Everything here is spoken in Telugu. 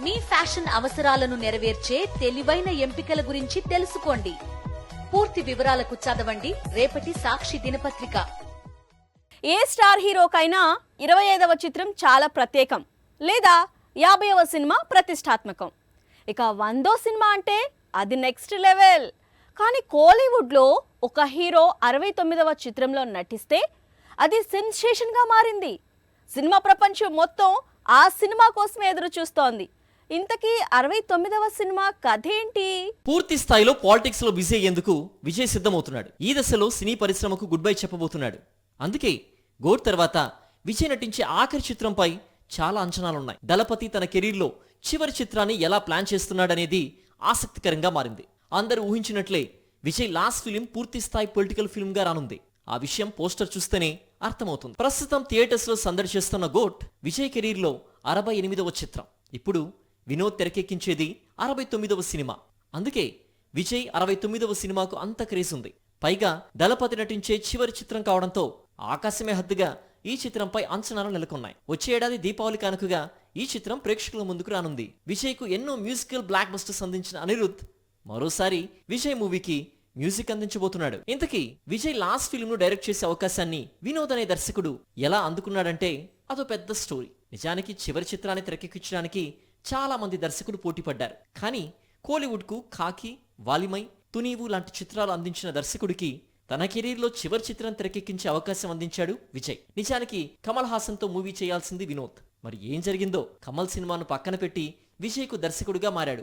మీ ఫ్యాషన్ అవసరాలను నెరవేర్చే తెలివైన ఎంపికల గురించి తెలుసుకోండి. పూర్తి వివరాలకు చదవండి రేపటి సాక్షి దినపత్రిక. ఏ స్టార్ హీరోకైనా 25వ చిత్రం చాలా ప్రత్యేకం, లేదా 50వ సినిమా ప్రతిష్టాత్మకం. ఇక 100వ సినిమా అంటే అది నెక్స్ట్ లెవెల్. కానీ కోలీవుడ్లో ఒక హీరో 69వ చిత్రంలో నటిస్తే అది సెన్సేషన్గా మారింది. సినిమా ప్రపంచం మొత్తం ఆ సినిమా కోసమే ఎదురు చూస్తోంది. ఇంతకీ 69వ సినిమా కథ ఏంటి? పూర్తి స్థాయిలో పాలిటిక్స్ లో బిజీ అయ్యేందుకు విజయ్ సిద్ధమవుతున్నాడు. ఈ దశలో సినీ పరిశ్రమకు గుడ్ బై చెప్పబోతున్నాడు. అందుకే గోడ్ తర్వాత విజయ్ నటించే ఆఖరి చిత్రంపై చాలా అంచనాలున్నాయి. దళపతి తన కెరీర్లో చివరి చిత్రాన్ని ఎలా ప్లాన్ చేస్తున్నాడనేది ఆసక్తికరంగా మారింది. అందరూ ఊహించినట్లే విజయ్ లాస్ట్ ఫిలిం పూర్తి స్థాయి పొలిటికల్ ఫిల్మ్ గా రానుంది. ఆ విషయం పోస్టర్ చూస్తేనే అర్థమవుతుంది. ప్రస్తుతం థియేటర్స్ లో సందడి చేస్తున్న గోట్ విజయ్ కెరీర్ లో 68వ చిత్రం. ఇప్పుడు వినోద్ తెరకెక్కించేది 69వ సినిమా. అందుకే విజయ్ 69వ సినిమాకు అంత క్రేజ్ ఉంది. పైగా దళపతి నటించే చివరి చిత్రం కావడంతో ఆకాశమే హద్దుగా ఈ చిత్రంపై అంచనాలు నెలకొన్నాయి. వచ్చే ఏడాది దీపావళి కానుకగా ఈ చిత్రం ప్రేక్షకుల ముందుకు రానుంది. విజయ్ కు ఎన్నో మ్యూజికల్ బ్లాక్ బస్టర్స్ అందించిన అనిరుద్ధ్ మరోసారి విజయ్ మూవీకి మ్యూజిక్ అందించబోతున్నాడు. ఇంతకీ విజయ్ లాస్ట్ ఫిల్మ్ ను డైరెక్ట్ చేసే అవకాశాన్ని వినోద్ అనే దర్శకుడు ఎలా అందుకున్నాడంటే అదో పెద్ద స్టోరీ. నిజానికి చివరి చిత్రాన్ని తెరకెక్కించడానికి చాలా మంది దర్శకులు పోటీ పడ్డారు. కానీ కోలీవుడ్ కు ఖాకీ, వాలిమై, తునీవు లాంటి చిత్రాలు అందించిన దర్శకుడికి తన కెరీర్ లో చివరి చిత్రం తెరకెక్కించే అవకాశం అందించాడు విజయ్. నిజానికి కమల్ హాసన్ తో మూవీ చేయాల్సింది వినోద్. మరి ఏం జరిగిందో? కమల్ సినిమాను పక్కన పెట్టి విజయ్ కు దర్శకుడిగా మారాడు.